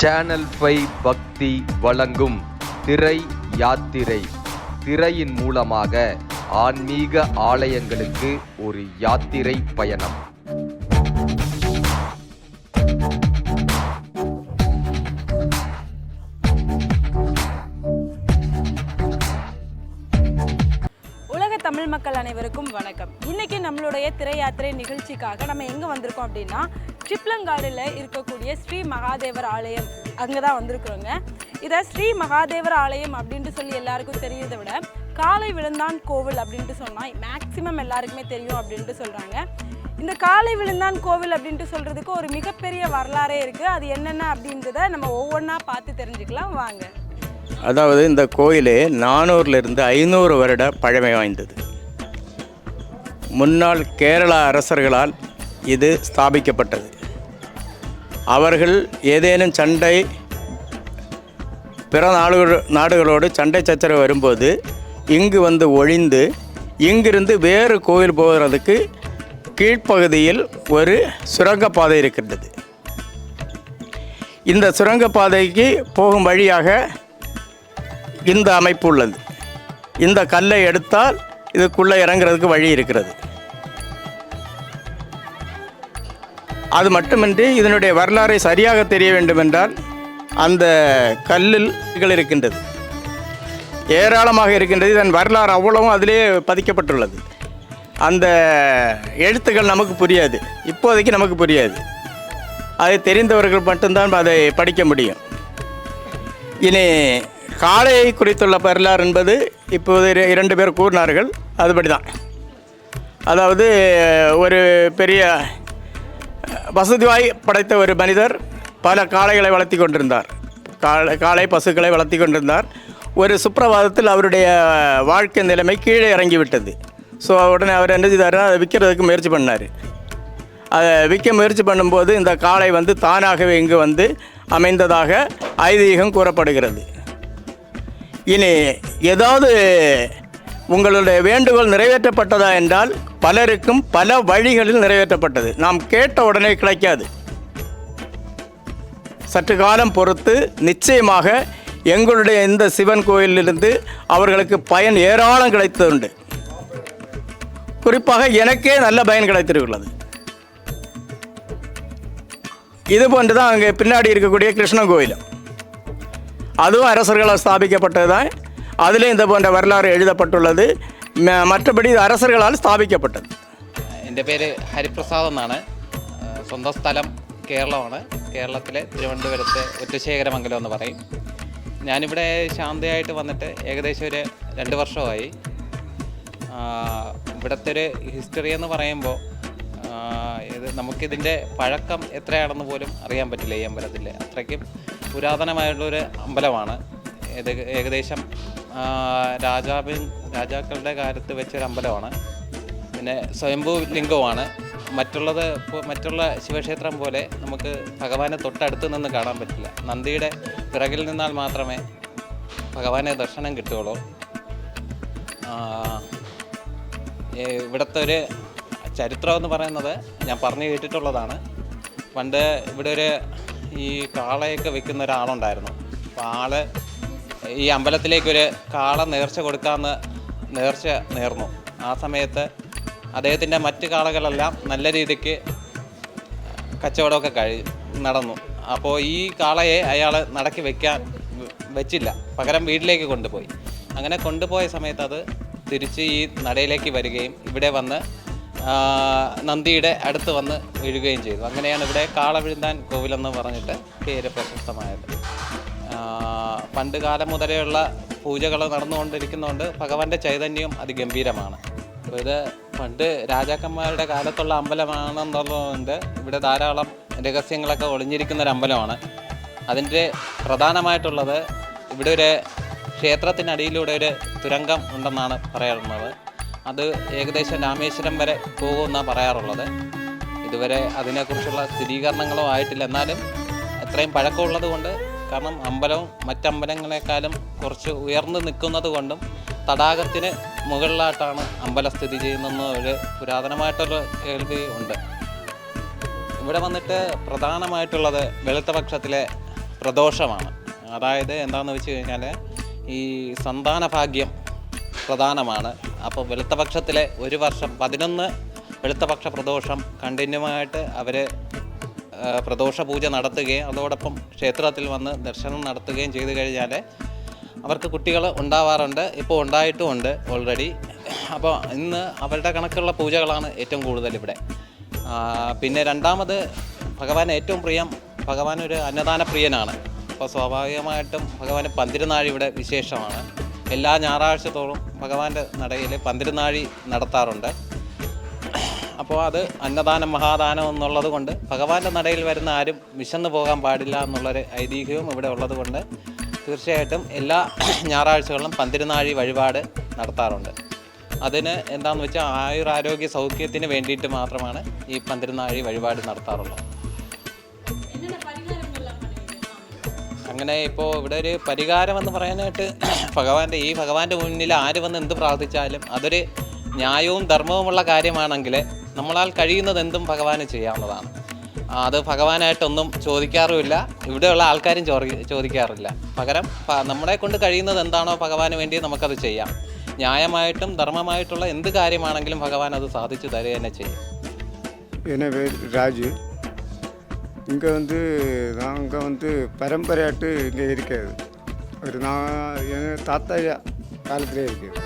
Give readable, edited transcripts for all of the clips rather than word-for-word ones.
Channel 5 பக்தி வழங்கும் திரை யாத்திரை. திரையின் மூலமாக ஆன்மீக ஆலயங்களுக்கு ஒரு யாத்திரை பயணம். தமிழ் மக்கள் அனைவருக்கும் வணக்கம். இன்னைக்கு நம்மளுடைய திரை யாத்திரை நிகழ்ச்சிக்காக நம்ம எங்கே வந்திருக்கோம் அப்படின்னா, ட்ரிப்ளங்காடில் இருக்கக்கூடிய ஸ்ரீ மகாதேவர் ஆலயம் அங்கே தான் வந்திருக்கிறோங்க. இதை ஸ்ரீ மகாதேவர் ஆலயம் அப்படின்ட்டு சொல்லி எல்லாருக்கும் தெரியறதை விட காலை விழுந்தான் கோவில் அப்படின்ட்டு சொன்னால் மேக்சிமம் எல்லாருக்குமே தெரியும் அப்படின்ட்டு சொல்கிறாங்க. இந்த காலை விழுந்தான் கோவில் அப்படின்ட்டு சொல்கிறதுக்கு ஒரு மிகப்பெரிய வரலாறே இருக்குது. அது என்னென்ன அப்படின்றத நம்ம ஒவ்வொன்றா பார்த்து தெரிஞ்சுக்கலாம் வாங்க. அதாவது இந்த கோயிலே 400லிருந்து 500 வருட பழமை வாய்ந்தது. முன்னாள் கேரளா அரசர்களால் இது ஸ்தாபிக்கப்பட்டது. அவர்கள் ஏதேனும் சண்டை பிற நாடுகளோடு சண்டை சச்சரவு வரும்போது இங்கு வந்து ஒழிந்து இங்கிருந்து வேறு கோயில் போகிறதுக்கு கீழ்ப்பகுதியில் ஒரு சுரங்கப்பாதை இருக்கின்றது. இந்த சுரங்கப்பாதைக்கு போகும் வழியாக இந்த அமைப்பு உள்ளது. இந்த கல்லை எடுத்தால் இதுக்குள்ளே இறங்குறதுக்கு வழி இருக்கிறது. அது மட்டுமின்றி இதனுடைய வரலாறை சரியாக தெரிய வேண்டுமென்றால் அந்த கல்லில் இருக்கின்றது, ஏராளமாக இருக்கின்றது. இதன் வரலாறு அவ்வளவும் அதிலே பதிக்கப்பட்டுள்ளது. அந்த எழுத்துக்கள் நமக்கு புரியாது, இப்போதைக்கு நமக்கு புரியாது. அதை தெரிந்தவர்கள் மட்டும்தான் அதை படிக்க முடியும். இனி காளையை குறித்துள்ள வரலாறு என்பது இப்போது 2 பேர் கூறினார்கள். அதுபடி தான், அதாவது ஒரு பெரிய வசதிவாய் படைத்த ஒரு மனிதர் பல காளைகளை வளர்த்தி கொண்டிருந்தார். காளை பசுக்களை வளர்த்தி கொண்டிருந்தார். ஒரு சுப்பிரபாதத்தில் அவருடைய வாழ்க்கை நிலைமை கீழே இறங்கிவிட்டது. ஸோ உடனே அவர் என்ன செய்தார், அதை விற்கிறதுக்கு முயற்சி பண்ணார். அதை விற்க முயற்சி பண்ணும்போது இந்த காளை வந்து தானாகவே இங்கு வந்து அமைந்ததாக ஐதீகம் கூறப்படுகிறது. இனி ஏதாவது உங்களுடைய வேண்டுகோள் நிறைவேற்றப்பட்டதா என்றால் பலருக்கும் பல வழிகளில் நிறைவேற்றப்பட்டது. நாம் கேட்ட உடனே கிடைக்காது. சற்று காலம் பொறுத்து நிச்சயமாக எங்களுடைய இந்த சிவன் கோயிலிலிருந்து அவர்களுக்கு பயன் ஏராளம் கிடைத்ததுண்டு. குறிப்பாக எனக்கே நல்ல பயன் கிடைத்திருக்கிறது. இது போன்று தான் அங்கே பின்னாடி இருக்கக்கூடிய கிருஷ்ணன் கோயிலும், அதுவும் அரசர்களால் ஸ்தாபிக்கப்பட்டது தான். அதிலே இந்த போன்ற வரலாறு எழுதப்பட்டுள்ளது. മറ്റപടി ഇത് അരസர்களால் സ്ഥാപിക്കപ്പെട്ടത്. എൻ്റെ പേര് ഹരിപ്രസാദ് എന്നാണ്. സ്വന്തം സ്ഥലം കേരളമാണ്. കേരളത്തിലെ തിരുവനന്തപുരത്തെ ഒറ്റശേഖരമംഗലം എന്ന് പറയും. ഞാനിവിടെ ശാന്തയായിട്ട് വന്നിട്ട് ഏകദേശം ഒരു 2 വർഷമായി. ഇവിടുത്തെ ഒരു ഹിസ്റ്ററി എന്ന് പറയുമ്പോൾ ഇത് നമുക്കിതിൻ്റെ പഴക്കം എത്രയാണെന്ന് പോലും അറിയാൻ പറ്റില്ല. ഈ അമ്പലത്തിൽ അത്രയ്ക്കും പുരാതനമായിട്ടുള്ളൊരു അമ്പലമാണ്. ഇത് ഏകദേശം രാജാക്കളുടെ കാലത്ത് വെച്ചൊരു അമ്പലമാണ്. പിന്നെ സ്വയംഭൂ ലിംഗവുമാണ്. മറ്റുള്ള ശിവക്ഷേത്രം പോലെ നമുക്ക് ഭഗവാനെ തൊട്ടടുത്ത് നിന്ന് കാണാൻ പറ്റില്ല. നന്ദിയുടെ പിറകിൽ നിന്നാൽ മാത്രമേ ഭഗവാനെ ദർശനം കിട്ടുകയുള്ളൂ. ഇവിടുത്തെ ഒരു ചരിത്രം എന്ന് പറയുന്നത് ഞാൻ പറഞ്ഞു കേട്ടിട്ടുള്ളതാണ്. പണ്ട് ഇവിടെ ഈ കാളയൊക്കെ വെക്കുന്ന ഒരാളുണ്ടായിരുന്നു. അപ്പോൾ ആള് ഈ അമ്പലത്തിലേക്കൊരു കാള നേർച്ച കൊടുക്കാമെന്ന് നേർന്നു. ആ സമയത്ത് അദ്ദേഹത്തിൻ്റെ മറ്റ് കാളകളെല്ലാം നല്ല രീതിക്ക് കച്ചവടമൊക്കെ നടന്നു. അപ്പോൾ ഈ കാളയെ അയാൾ നടക്കി വെച്ചില്ല, പകരം വീട്ടിലേക്ക് കൊണ്ടുപോയി. അങ്ങനെ കൊണ്ടുപോയ സമയത്ത് അത് തിരിച്ച് ഈ നടയിലേക്ക് വരികയും ഇവിടെ വന്ന് നന്ദിയുടെ അടുത്ത് വന്ന് വീഴുകയും ചെയ്തു. അങ്ങനെയാണ് ഇവിടെ കാള വിഴുന്താൻ കോവിലെന്ന് പറഞ്ഞിട്ട് പേര് പ്രശസ്തമായത്. പണ്ട് കാലം മുതലെയുള്ള പൂജകൾ നടന്നുകൊണ്ടിരിക്കുന്നതുകൊണ്ട് ഭഗവാന്റെ ചൈതന്യം അതിഗംഭീരമാണ്. അപ്പോൾ ഇത് പണ്ട് രാജാക്കന്മാരുടെ കാലത്തുള്ള അമ്പലമാണെന്നുള്ളതുകൊണ്ട് ഇവിടെ ധാരാളം രഹസ്യങ്ങളൊക്കെ ഒളിഞ്ഞിരിക്കുന്നൊരു അമ്പലമാണ്. അതിൻ്റെ പ്രധാനമായിട്ടുള്ളത് ഇവിടെ ഒരു ക്ഷേത്രത്തിനടിയിലൂടെ ഒരു തുരങ്കം ഉണ്ടെന്നാണ് പറയാറുള്ളത്. അത് ഏകദേശം രാമേശ്വരം വരെ പോകുമെന്നാണ് പറയാറുള്ളത്. ഇതുവരെ അതിനെക്കുറിച്ചുള്ള സ്ഥിരീകരണങ്ങളോ ആയിട്ടില്ല. എന്നാലും അത്രയും പഴക്കമുള്ളത് കൊണ്ട്, കാരണം അമ്പലവും മറ്റമ്പലങ്ങളെക്കാളും കുറച്ച് ഉയർന്നു നിൽക്കുന്നത് കൊണ്ടും തടാകത്തിന് മുകളിലായിട്ടാണ് അമ്പലം സ്ഥിതി ചെയ്യുന്നതെന്ന് ഒരു പുരാതനമായിട്ടുള്ള കേൾവി ഉണ്ട്. ഇവിടെ വന്നിട്ട് പ്രധാനമായിട്ടുള്ളത് വെളുത്ത പക്ഷത്തിലെ പ്രദോഷമാണ്. അതായത് എന്താണെന്ന് വെച്ച് കഴിഞ്ഞാൽ ഈ സന്താന ഭാഗ്യം പ്രധാനമാണ്. അപ്പോൾ വെളുത്തപക്ഷത്തിലെ ഒരു വർഷം 11 വെളുത്തപക്ഷ പ്രദോഷം കണ്ടിന്യൂമായിട്ട് അവർ പ്രദോഷ പൂജ നടത്തുകയും അതോടൊപ്പം ക്ഷേത്രത്തിൽ വന്ന് ദർശനം നടത്തുകയും ചെയ്തു കഴിഞ്ഞാൽ അവർക്ക് കുട്ടികൾ ഉണ്ടാവാറുണ്ട്. ഇപ്പോൾ ഉണ്ടായിട്ടുമുണ്ട് ഓൾറെഡി. അപ്പോൾ ഇന്ന് അവരുടെ കണക്കുള്ള പൂജകളാണ് ഏറ്റവും കൂടുതൽ ഇവിടെ. പിന്നെ രണ്ടാമത് ഭഗവാൻ ഏറ്റവും പ്രിയം, ഭഗവാൻ ഒരു അന്നദാന പ്രിയനാണ്. അപ്പോൾ സ്വാഭാവികമായിട്ടും ഭഗവാന് പന്തിരുനാഴി ഇവിടെ വിശേഷമാണ്. എല്ലാ ഞായറാഴ്ചത്തോറും ഭഗവാന്റെ നടയിൽ പന്തിരുനാഴി നടത്താറുണ്ട്. അപ്പോൾ അത് അന്നദാനം മഹാദാനം എന്നുള്ളത് കൊണ്ട് ഭഗവാന്റെ നടയിൽ വരുന്ന ആരും വിശന്ന് പോകാൻ പാടില്ല എന്നുള്ളൊരു ഐതിഹ്യവും ഇവിടെ ഉള്ളത് കൊണ്ട് തീർച്ചയായിട്ടും എല്ലാ ഞായറാഴ്ചകളിലും പന്തിരുനാഴി വഴിപാട് നടത്താറുണ്ട്. അതിന് എന്താണെന്ന് വെച്ചാൽ ആയുരാരോഗ്യ സൗഖ്യത്തിന് വേണ്ടിയിട്ട് മാത്രമാണ് ഈ പന്തിരുനാഴി വഴിപാട് നടത്താറുള്ളത്. അങ്ങനെ ഇപ്പോൾ ഇവിടെ ഒരു പരിഹാരമെന്ന് പറയാനായിട്ട് ഭഗവാന്റെ മുന്നിൽ ആര് വന്ന് എന്ത് പ്രാർത്ഥിച്ചാലും അതൊരു ന്യായവും ധർമ്മവുമുള്ള കാര്യമാണെങ്കിൽ നമ്മളാൽ കഴിയുന്നത് എന്തും ഭഗവാന് ചെയ്യാവുന്നതാണ്. അത് ഭഗവാനായിട്ടൊന്നും ചോദിക്കാറുമില്ല, ഇവിടെയുള്ള ആൾക്കാരും ചോദിക്കാറില്ല. പകരം നമ്മളെ കൊണ്ട് കഴിയുന്നത് എന്താണോ ഭഗവാന് വേണ്ടി നമുക്കത് ചെയ്യാം. ന്യായമായിട്ടും ധർമ്മമായിട്ടുള്ള എന്ത് കാര്യമാണെങ്കിലും ഭഗവാൻ അത് സാധിച്ചു തരുക തന്നെ ചെയ്യും. என் பேர் ராஜு. இங்கே நாங்கள் பரம்பரையாட்டு இங்கே இருக்கிறது ஒரு என் தாத்தா காலத்திலே இருக்குது.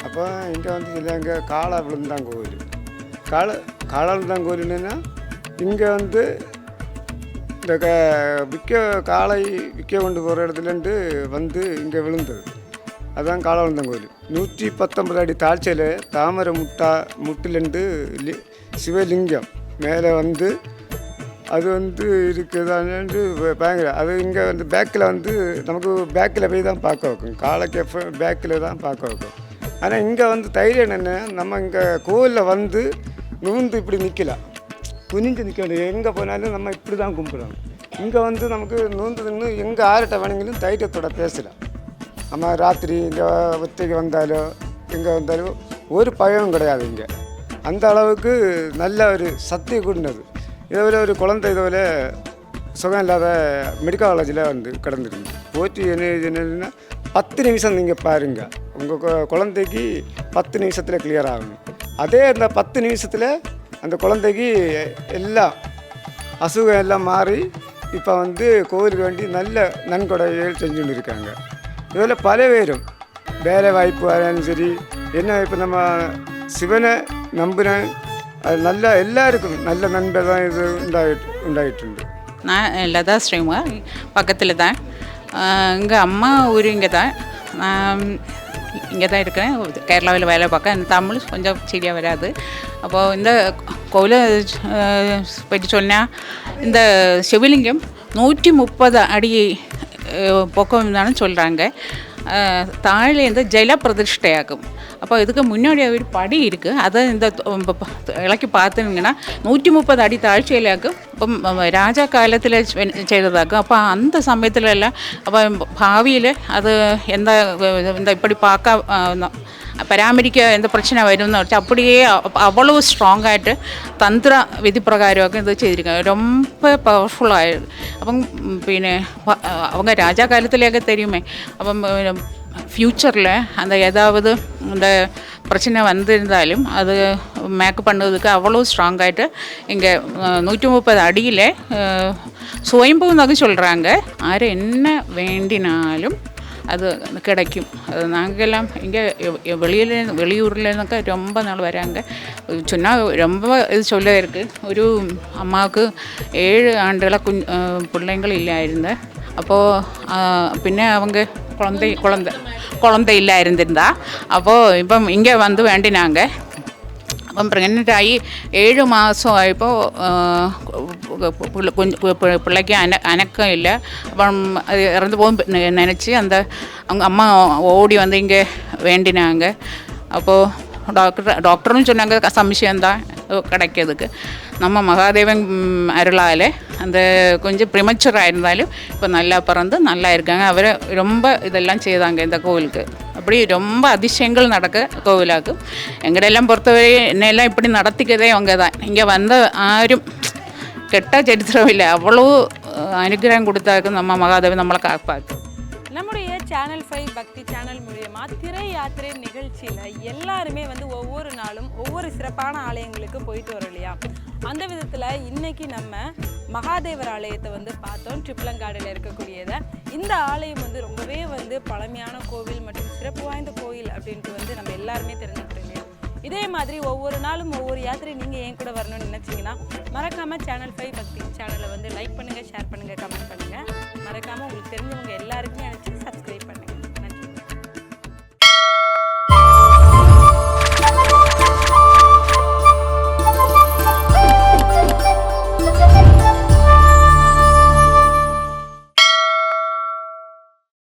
அப்போ இங்கே இல்லைங்க காளை விழுந்தான் கோவில். காளை விழுந்தான் கோவில்னா இங்கே இந்த காளை விற்க கொண்டு போகிற இடத்துலேருந்து இங்கே விழுந்தது. அதுதான் காளவந்தன் கோயில். 119 அடி தாழ்ச்சியில் தாமரை முட்டிலேருந்து சிவலிங்கம் மேலே அது இருக்குதான்னு பயங்கர. அது இங்கே பேக்கில் நமக்கு பேக்கில் போய் தான் பார்க்க வைக்கும். காளைக்கு பேக்கில் தான் பார்க்க வைக்கும். ஆனால் இங்கே தைரியம் என்னென்ன, நம்ம இங்கே கோவிலில் நூந்து இப்படி நிற்கலாம், குனிஞ்சு நிற்க வேண்டிய. எங்கே போனாலும் நம்ம இப்படி தான் கும்பிடணும். இங்கே நமக்கு நூந்து நின்று எங்கே ஆர்கிட்ட வேணுங்களும் தைரியத்தோட பேசலாம். நம்ம ராத்திரி இங்கே ஒத்தைக்கு வந்தாலோ எங்கே வந்தாலும் ஒரு பயமும் கிடையாது. இங்கே அந்த அளவுக்கு நல்ல ஒரு சக்தி கூடினது. இதேபோல் ஒரு குழந்தை இதேபோல் சுகம் இல்லாத மெடிக்கல் காலேஜில் கிடந்துருக்கு. போச்சு என்னன்னா 10 நிமிஷம் நீங்கள் பாருங்கள், உங்கள் குழந்தைக்கு 10 நிமிஷத்தில் கிளியர் ஆகணும். அதே அந்த 10 நிமிஷத்தில் அந்த குழந்தைக்கு எல்லாம் அசுகம் எல்லாம் மாறி இப்போ கோவிலுக்கு வேண்டி நல்ல நன்கொடைகள் செஞ்சுட்டு இருக்காங்க. இதில் பல பேரும் வேலை வாய்ப்பு ஆனாலும் சரி, என்ன இப்போ நம்ம சிவனை நம்புகிறேன், அது நல்ல எல்லாருக்கும் நல்ல நன்மை தான் இது உண்டாயிട്ടുണ്ട്. நான் லதா ஸ்ரீமா பக்கத்தில் தான். எங்கள் அம்மா ஊர் இங்கே தான். நான் இங்கே தான் இருக்கிறேன். கேரளாவில் வேலை பார்க்க. தமிழ் கொஞ்சம் சரியாக வராது. அப்போது இந்த கோவிலை பற்றி சொன்னால், இந்த சிவலிங்கம் 130 அடி பொக்கம் தானே சொல்கிறாங்க. தாழேந்து ஜல பிரதிஷ்டையாகும். அப்போ இதுக்கு முன்னாடி ஒரு படி இருக்குது. அதை இந்த இலக்கி பார்த்துங்கன்னா 130 அடி தாழ்ச்சியிലാക്കും. അപ്പം രാജാ കാലത്തിൽ ചെയ്തതാക്കും. അപ്പോൾ அந்த സമയത്തിലെല്ലാം അപ്പം ഭാവിയിൽ അത് എന്താ இப்படி பார்க்க பராமரிக்க எந்த பிரச்சனை வரும்னு வச்சு அப்படியே அவ்வளவு ஸ்ட்ராங்காகிட்டு தந்திர விதி பிரகாரமൊക്കെ இது செய்திருக்காங்க. ரொம்ப பவர்ஃபுல்லாகிடுது. അപ്പം പിന്നെ அவங்க ராஜா காலத்திலேயே தெரியுமே. അപ്പം ஃப்யூச்சரில் அந்த ஏதாவது இந்த பிரச்சனை வந்திருந்தாலும் அது மேக்கப் பண்ணுறதுக்கு அவ்வளோ ஸ்ட்ராங்காகிட்டு இங்கே 130 அடியில் சுயம்புனாக சொல்கிறாங்க. ஆறு என்ன வேண்டினாலும் அது கிடைக்கும். அது நாங்கெல்லாம் இங்கே வெளியூர்லேருந்தൊക്കെ ரொம்ப நாள் வராங்க. சொன்னால் ரொம்ப இது சொல்ல இருக்குது. ஒரு அம்மாவுக்கு 7 ஆண்டுகளாக பிள்ளைங்கள் இல்லாயிருந்த. அப்போது பின்ன அவங்க குழந்தை இல்லாயிருந்திருந்தா. அப்போது இப்போ இங்கே வேண்டினாங்க. അപ്പം പ്രഗ്നൻ്റ് ആയി 7 മാസം ആയപ്പോൾ പിള്ളേക്ക് അനക്കമില്ല. അപ്പം അത് ഇറந்து പോകും நினச்சி அந்த அவங்க அம்மா ஓடி இங்கே வேண்டினாங்க. அப்போது டாக்டரும் சொன்னாங்க சம்சயம்தான் கிடைக்கிறதுக்கு. நம்ம மகாதேவன் அருளால் அந்த கொஞ்சம் ப்ரிமச்சராக இருந்தாலும் இப்போ நல்லா பிறந்து நல்லா இருக்காங்க. அவரை ரொம்ப இதெல்லாம் செய்தாங்க இந்த கோவிலுக்கு. அப்படி ரொம்ப அதிசயங்கள் நடக்க கோவிலாக்கும். எங்களையெல்லாம் பொறுத்தவரை என்னெல்லாம் இப்படி நடத்திக்கதே அவங்க தான். இங்கே வந்த ஆரும் கெட்ட சரித்திரம் இல்லை. அவ்வளோ അനുഗ്രഹം കൊടുത്താക്കും நம்ம மகாதேவன் நம்மளை காப்பாற்றும். நம்முடைய சேனல் 5 பக்தி சேனல் மூலியமா திரை யாத்திரை நிகழ்ச்சியில் எல்லாருமே வந்து ஒவ்வொரு நாளும் ஒவ்வொரு சிறப்பான ஆலயங்களுக்கு போயிட்டு வரோம் இல்லையா. அந்த விதத்தில் இன்னைக்கு நம்ம மகாதேவர் ஆலயத்தை வந்து பார்த்தோம், ட்ரிப்ளங்காடில் இருக்கக்கூடியதை. இந்த ஆலயம் வந்து ரொம்பவே வந்து பழமையான கோவில் மற்றும் சிறப்பு வாய்ந்த கோவில் அப்படின்ட்டு வந்து நம்ம எல்லாருமே தெரிஞ்சுக்கிட்டோம் இல்லையா. இதே மாதிரி ஒவ்வொரு நாளும் ஒவ்வொரு யாத்திரை நீங்கள் ஏன் கூட வரணும்னு நினச்சிங்கன்னா மறக்காமல் சேனல் 5 பக்தி சேனலை வந்து லைக் பண்ணுங்கள், ஷேர் பண்ணுங்கள், கமெண்ட் பண்ணுங்கள். மறக்காமல் உங்களுக்கு தெரிஞ்சவங்க எல்லாருக்குமே நினச்சி